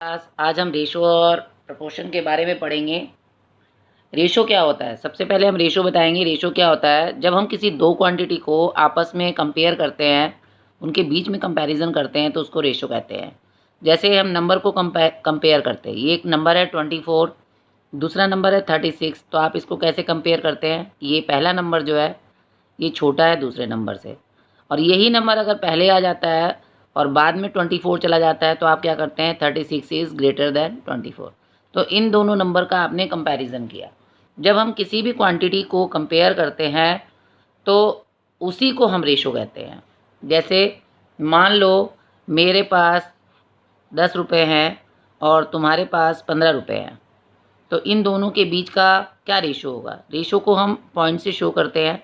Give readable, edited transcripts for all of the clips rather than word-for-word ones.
आज हम रेशो और प्रपोर्शन के बारे में पढ़ेंगे। रेशो क्या होता है? सबसे पहले हम रेशो बताएंगे। रेशो क्या होता है? जब हम किसी दो क्वांटिटी को आपस में कंपेयर करते हैं, उनके बीच में कंपैरिजन करते हैं, तो उसको रेशो कहते हैं। जैसे हम नंबर को कंपेयर करते हैं, ये एक नंबर है 24, दूसरा नंबर है 36। तो आप इसको कैसे कंपेयर करते हैं? ये पहला नंबर जो है ये छोटा है दूसरे नंबर से, और यही नंबर अगर पहले आ जाता है और बाद में 24 चला जाता है तो आप क्या करते हैं? 36 इज़ ग्रेटर दैन 24। तो इन दोनों नंबर का आपने कंपैरिजन किया। जब हम किसी भी क्वांटिटी को कंपेयर करते हैं तो उसी को हम रेशो कहते हैं। जैसे मान लो मेरे पास 10 रुपये हैं और तुम्हारे पास 15 रुपये हैं, तो इन दोनों के बीच का क्या रेशो होगा? रेशो को हम पॉइंट से शो करते हैं।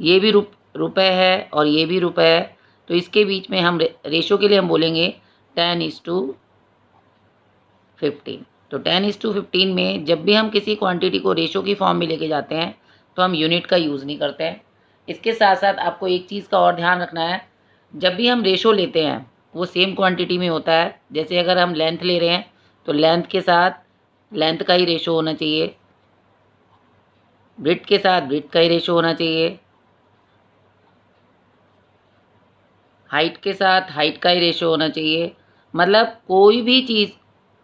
ये भी रुपए है और ये भी रुपए है, तो इसके बीच में हम रेशो के लिए हम बोलेंगे 10:15। तो 10:15 में जब भी हम किसी क्वांटिटी को रेशो की फॉर्म में लेके जाते हैं तो हम यूनिट का यूज़ नहीं करते हैं। इसके साथ साथ आपको एक चीज़ का और ध्यान रखना है, जब भी हम रेशो लेते हैं वो सेम क्वांटिटी में होता है। जैसे अगर हम लेंथ ले रहे हैं तो लेंथ के साथ लेंथ का ही रेशो होना चाहिए, ब्रेड्थ के साथ ब्रेड्थ का ही रेशो होना चाहिए, हाइट के साथ हाइट का ही रेशो होना चाहिए। मतलब कोई भी चीज़,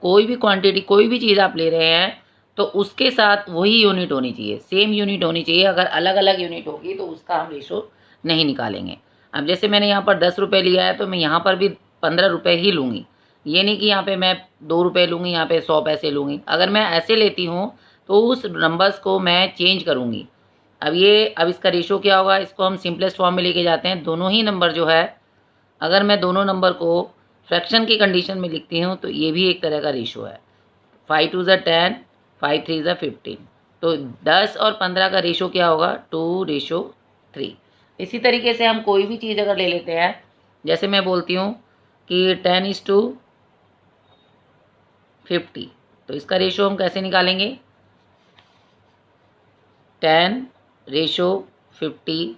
कोई भी क्वांटिटी, कोई भी चीज़ आप ले रहे हैं तो उसके साथ वही यूनिट होनी चाहिए, सेम यूनिट होनी चाहिए। अगर अलग अलग यूनिट होगी तो उसका हम रेशो नहीं निकालेंगे। अब जैसे मैंने यहाँ पर 10 रुपये लिया है तो मैं यहाँ पर भी 15 रुपये ही लूँगी। ये नहीं कि यहाँ पे मैं 2 रुपये लूँगी, यहाँ पे 100 पैसे लूँगी। अगर मैं ऐसे लेती हूँ तो उस नंबर्स को मैं चेंज करूँगी। अब इसका रेशो क्या होगा? इसको हम सिंपलेस्ट फॉर्म में लेके जाते हैं। दोनों ही नंबर जो है, अगर मैं दोनों नंबर को फ्रैक्शन की कंडीशन में लिखती हूँ तो ये भी एक तरह का रेशो है। 5 2 ज़ा 10, 5 3 ज़ा 15। तो 10 और 15 का रेशो क्या होगा? 2:3। इसी तरीके से हम कोई भी चीज़ अगर ले लेते हैं, जैसे मैं बोलती हूँ कि 10:50, तो इसका रेशो हम कैसे निकालेंगे? 10:50।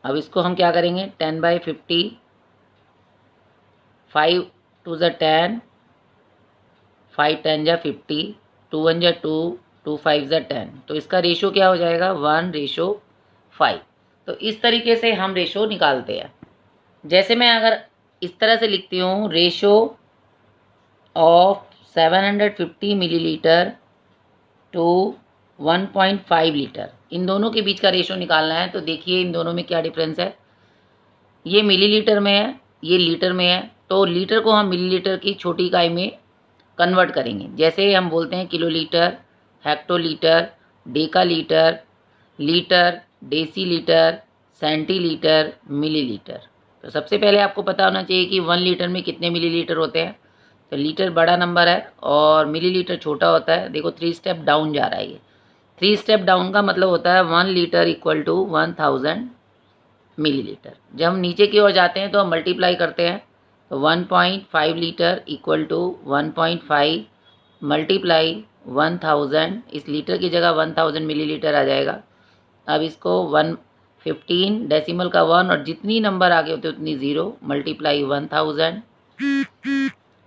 अब इसको हम क्या करेंगे? 10/50, 5 2 ज़ा 10, 5 10 ज़ा 50, 2 1 ज़ा 2, 2 5 ज़ा 10। तो इसका रेशो क्या हो जाएगा? 1:5। तो इस तरीके से हम रेशो निकालते हैं। जैसे मैं अगर इस तरह से लिखती हूँ, ratio of 750 millilitre to 1.5 litre, इन दोनों के बीच का रेशो निकालना है। तो देखिए इन दोनों में क्या डिफरेंस है। ये मिलीलीटर में है, ये लीटर में है। तो लीटर को हम मिलीलीटर की छोटी इकाई में कन्वर्ट करेंगे। जैसे हम बोलते हैं kilolitre, hectolitre, decalitre, litre, decilitre, centilitre, millilitre. तो सबसे पहले आपको पता होना चाहिए कि 1 लीटर में कितने मिलीलीटर होते हैं। तो लीटर बड़ा नंबर है और मिलीलीटर छोटा होता है। देखो 3 स्टेप डाउन जा रहा है ये। 3 स्टेप डाउन का मतलब होता है 1 लीटर इक्वल टू 1000 मिलीलीटर। जब हम नीचे की ओर जाते हैं तो हम मल्टीप्लाई करते हैं। तो 1.5 लीटर इक्वल टू 1.5 मल्टीप्लाई 1000, इस लीटर की जगह 1000 मिलीलीटर आ जाएगा। अब इसको 115 डेसिमल का 1 और जितनी नंबर आगे होते उतनी 0 मल्टीप्लाई 1000,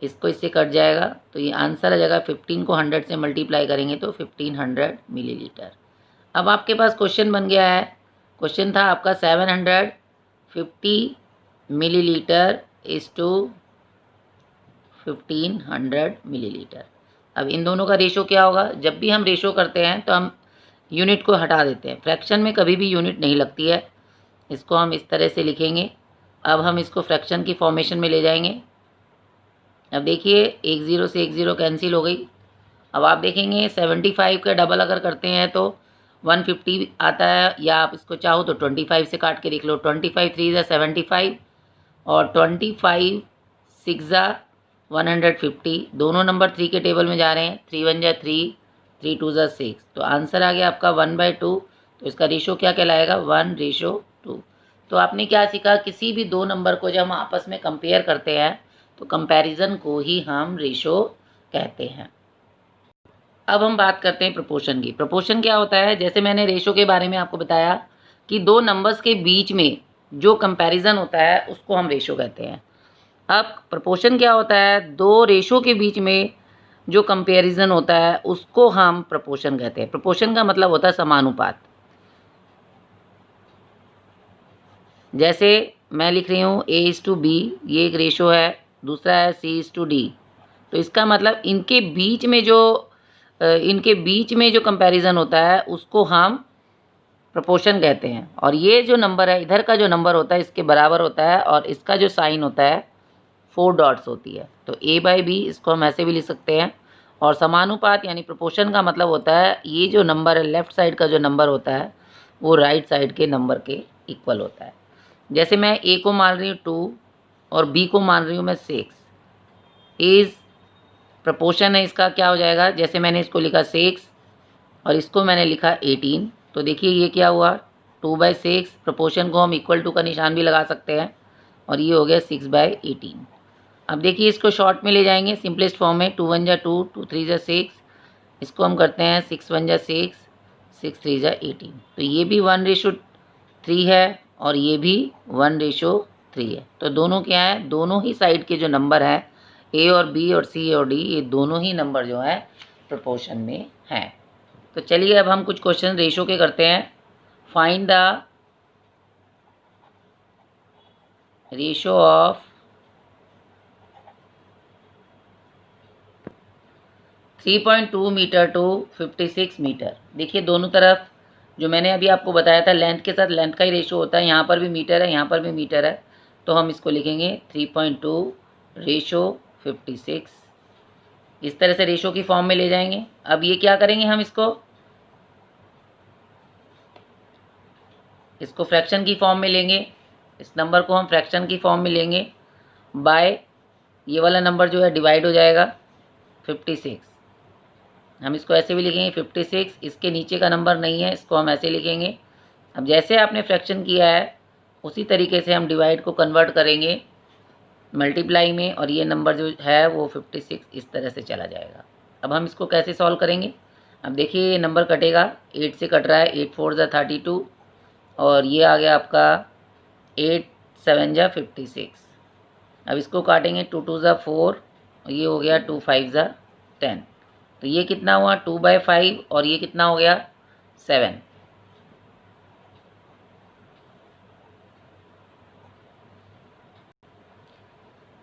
इसको इससे कट जाएगा। तो ये आंसर आ जाएगा 15 को 100 से मल्टीप्लाई करेंगे तो 1500 मिलीलीटर। अब आपके पास क्वेश्चन बन गया है। क्वेश्चन था आपका 750 मिलीलीटर इज़ टू 1500 मिलीलीटर। अब इन दोनों का रेशो क्या होगा? जब भी हम रेशो करते हैं तो हम यूनिट को हटा देते हैं। फ्रैक्शन में कभी भी यूनिट नहीं लगती है। इसको हम इस तरह से लिखेंगे। अब हम इसको फ्रैक्शन की फॉर्मेशन में ले जाएंगे। अब देखिए 1 0 से 1 0 कैंसिल हो गई। अब आप देखेंगे 75 का डबल अगर करते हैं तो 150 आता है, या आप इसको चाहो तो 25 से काट के देख लो। 25 3 ज़ा 75 और 25 6 ज़ा 150। दोनों नंबर 3 के टेबल में जा रहे हैं। 3 1 ज़ा 3, 3 2 ज़ा 6। तो आंसर आ गया आपका 1/2। तो इसका रेशो क्या कहलाएगा? 1:2। तो आपने क्या सीखा? किसी भी दो नंबर को जब हम आपस में कंपेयर करते हैं तो कंपैरिजन को ही हम रेशो कहते हैं। अब हम बात करते हैं प्रपोर्शन की। प्रपोर्शन क्या होता है? जैसे मैंने रेशो के बारे में आपको बताया कि दो नंबर्स के बीच में जो कंपैरिजन होता है उसको हम रेशो कहते हैं। अब प्रोपोर्शन क्या होता है, दो रेशो के बीच में जो कंपैरिजन होता है उसको हम प्रोपोर्शन कहते हैं। प्रोपोर्शन का मतलब होता है समानुपात। जैसे मैं लिख रही हूँ A/B, ये एक रेशो है, दूसरा है C/D। तो इसका मतलब इनके बीच में जो कंपैरिजन होता है उसको हम प्रोपोर्शन कहते हैं। और ये जो नंबर है, इधर का जो नंबर होता है इसके बराबर होता है, और इसका जो साइन होता है 4 डॉट्स होती है। तो A/B इसको हम ऐसे भी लिख सकते हैं। और समानुपात यानी प्रोपोर्शन का मतलब होता है ये जो नंबर है, लेफ़्ट साइड का जो नंबर होता है वो राइट साइड के नंबर के इक्वल होता है। जैसे मैं A को मान रही हूँ 2 और B को मान रही हूँ मैं 6। इज़ प्रोपोर्शन है इसका, क्या हो जाएगा, जैसे मैंने इसको लिखा 6 और इसको मैंने लिखा 18, तो देखिए ये क्या हुआ, 2/6। प्रोपोर्शन को हम इक्वल टू का निशान भी लगा सकते हैं, और ये हो गया 6/18। अब देखिए इसको शॉर्ट में ले जाएंगे सिंपलेस्ट फॉर्म में, 2 1 2, 2 3 6। इसको हम करते हैं 6 1 6, 6 3 18। तो ये भी 1:3 है और ये भी 1:3 है। तो दोनों क्या है, दोनों ही साइड के जो नंबर हैं A और B और C और D, ये दोनों ही नंबर जो है प्रोपोर्शन में हैं। तो चलिए अब हम कुछ क्वेश्चन रेशो के करते हैं। Find the ratio of 3.2 metre to 56 metre. देखिए दोनों तरफ जो मैंने अभी आपको बताया था, लेंथ के साथ लेंथ का ही रेशो होता है। यहाँ पर भी मीटर है, यहाँ पर भी मीटर है, तो हम इसको लिखेंगे 3.2 रेशो 56। इस तरह से रेशो की फॉर्म में ले जाएंगे। अब ये क्या करेंगे, हम इसको फ्रैक्शन की फॉर्म में लेंगे। इस नंबर को हम फ्रैक्शन की फॉर्म में लेंगे, बाय ये वाला नंबर जो है डिवाइड हो जाएगा 56। हम इसको ऐसे भी लिखेंगे 56, इसके नीचे का नंबर नहीं है, इसको हम ऐसे लिखेंगे। अब जैसे आपने फ्रैक्शन किया है उसी तरीके से हम डिवाइड को कन्वर्ट करेंगे मल्टीप्लाई में, और ये नंबर जो है वो 56 इस तरह से चला जाएगा। अब हम इसको कैसे सॉल्व करेंगे, अब देखिए ये नंबर कटेगा, 8 से कट रहा है, 8 4 ज़ा 32, और ये आ गया आपका 8 7 ज़ा 56। अब इसको काटेंगे, 2 2 ज़ा 4, ये हो गया 2 5 ज़ा 10। तो ये कितना हुआ 2/5, और ये कितना हो गया 7।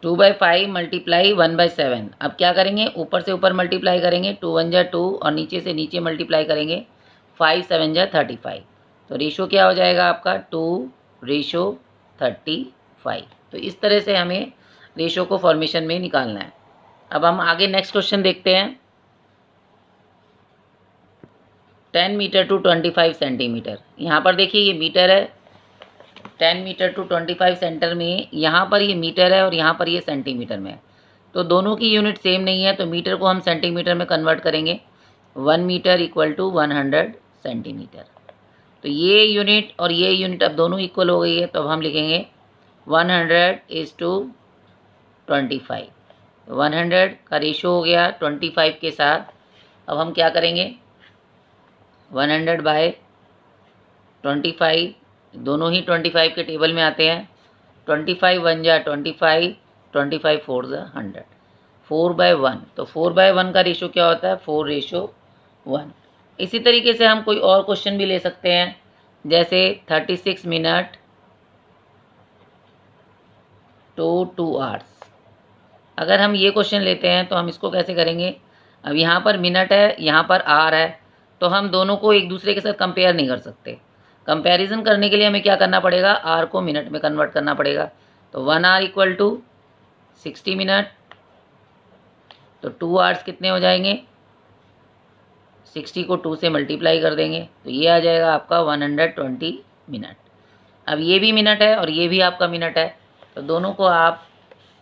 2/5 मल्टीप्लाई 1/7। अब क्या करेंगे, ऊपर से ऊपर मल्टीप्लाई करेंगे, 2 1 ज़ा 2, और नीचे से नीचे मल्टीप्लाई करेंगे, 5 7 ज़ा 35। तो रेशो क्या हो जाएगा आपका 2:35। तो इस तरह से हमें रेशो को फॉर्मेशन में निकालना है। अब हम आगे नेक्स्ट क्वेश्चन देखते हैं। 10 मीटर टू 25 सेंटीमीटर। यहाँ पर देखिए ये मीटर है, 10 मीटर टू 25 सेंटर में, यहाँ पर ये मीटर है और यहाँ पर ये सेंटीमीटर में है। तो दोनों की यूनिट सेम नहीं है, तो मीटर को हम सेंटीमीटर में कन्वर्ट करेंगे। 1 मीटर इक्वल टू 100 सेंटीमीटर। तो ये यूनिट और ये यूनिट अब दोनों इक्वल हो गई है, तो अब हम लिखेंगे 100:25। 100 का रेशो हो गया 25 के साथ। अब हम क्या करेंगे, 100/25, दोनों ही 25 के टेबल में आते हैं। 25 1 ज़ा 25, 25 4 ज़ा 100, 4/1। तो 4/1 का रेशो क्या होता है, 4:1। इसी तरीके से हम कोई और क्वेश्चन भी ले सकते हैं, जैसे 36 मिनट टू 2 आवर्स। अगर हम ये क्वेश्चन लेते हैं तो हम इसको कैसे करेंगे, अब यहाँ पर मिनट है, यहाँ पर आवर है, तो हम दोनों को एक दूसरे के साथ कंपेयर नहीं कर सकते। कंपैरिजन करने के लिए हमें क्या करना पड़ेगा, आर को मिनट में कन्वर्ट करना पड़ेगा। तो 1 आवर इक्वल टू 60 मिनट, तो 2 आवर्स कितने हो जाएंगे, 60 को 2 से मल्टीप्लाई कर देंगे, तो ये आ जाएगा आपका 120 मिनट। अब ये भी मिनट है और ये भी आपका मिनट है, तो दोनों को आप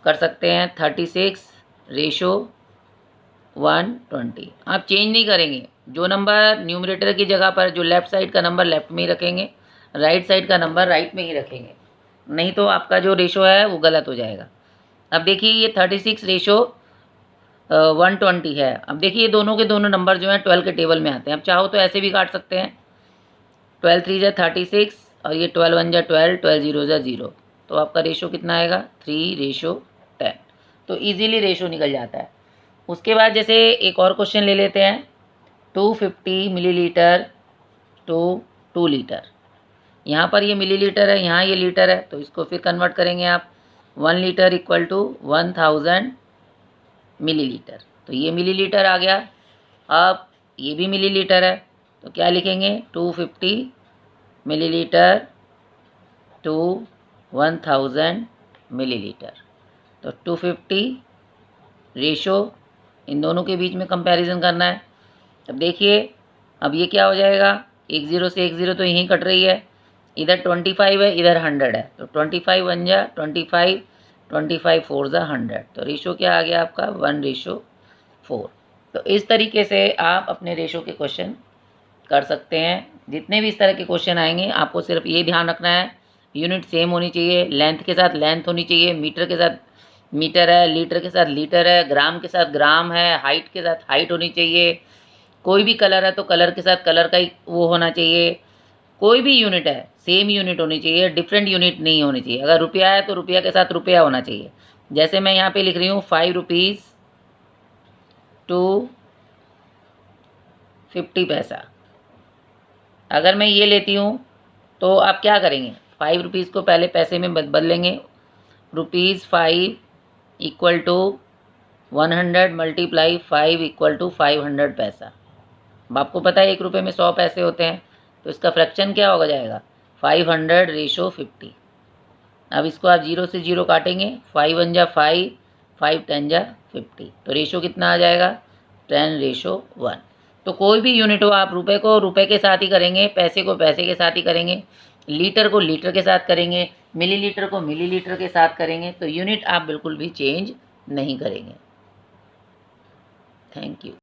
कर सकते हैं 36:120। आप चेंज नहीं करेंगे, जो नंबर न्यूमरेटर की जगह पर, जो लेफ़्ट साइड का नंबर लेफ़्ट में ही रखेंगे, राइट साइड का नंबर राइट में ही रखेंगे, नहीं तो आपका जो रेशो है वो गलत हो जाएगा। अब देखिए ये 36:120 है। अब देखिए ये दोनों के दोनों नंबर जो हैं 12 के टेबल में आते हैं। अब चाहो तो ऐसे भी काट सकते हैं, 12 3 ज़ा 36, और ये 12 1 ज़ा 12, 12 0 ज़ा 0, तो आपका रेशो कितना आएगा 3:10। तो इजीली रेशो निकल जाता है। उसके बाद जैसे एक और क्वेश्चन ले लेते हैं, 250 मिलीलीटर टू 2 लीटर। यहाँ पर ये मिलीलीटर है, यहाँ ये लीटर है, तो इसको फिर कन्वर्ट करेंगे आप। 1 लीटर इक्वल टू 1000 मिलीलीटर, तो ये मिलीलीटर आ गया। अब ये भी मिलीलीटर है, तो क्या लिखेंगे, 250 मिलीलीटर टू 1000 मिलीलीटर। तो 250 रेशो, इन दोनों के बीच में कंपैरिजन करना है। अब देखिए, अब ये क्या हो जाएगा, एक ज़ीरो से एक ज़ीरो तो यहीं कट रही है, इधर 25 है, इधर 100 है, तो 25 1 जा 25, 25 4 जा 100, तो रेशो क्या आ गया आपका 1:4। तो इस तरीके से आप अपने रेशो के क्वेश्चन कर सकते हैं। जितने भी इस तरह के क्वेश्चन आएंगे आपको सिर्फ ये ध्यान रखना है, यूनिट सेम होनी चाहिए, लेंथ के साथ लेंथ होनी चाहिए, मीटर के साथ मीटर है, लीटर के साथ लीटर है, ग्राम के साथ ग्राम है, हाइट के साथ हाइट होनी चाहिए। कोई भी कलर है तो कलर के साथ कलर का ही वो होना चाहिए। कोई भी यूनिट है सेम यूनिट होनी चाहिए, डिफरेंट यूनिट नहीं होनी चाहिए। अगर रुपया है तो रुपया के साथ रुपया होना चाहिए। जैसे मैं यहाँ पे लिख रही हूँ 5 रुपीज़ टू 50 पैसा। अगर मैं ये लेती हूँ तो आप क्या करेंगे, 5 रुपीज़ को पहले पैसे में बदलेंगे, ₹5 equal to 100 multiply 5 equal to 500 पैसा। अब आपको पता है 1 रुपये में 100 पैसे होते हैं, तो इसका फ्रैक्शन क्या होगा जाएगा 500:50। अब इसको आप 0 से 0 काटेंगे, 5 1 जा 5, 5 10 जा 50, तो रेशो कितना आ जाएगा 10:1। तो कोई भी यूनिट हो, आप रुपए को रुपए के साथ ही करेंगे, पैसे को पैसे के साथ ही करेंगे, लीटर को लीटर के साथ करेंगे, मिलीलीटर को मिलीलीटर के साथ करेंगे, तो यूनिट आप बिल्कुल भी चेंज नहीं करेंगे। Thank you.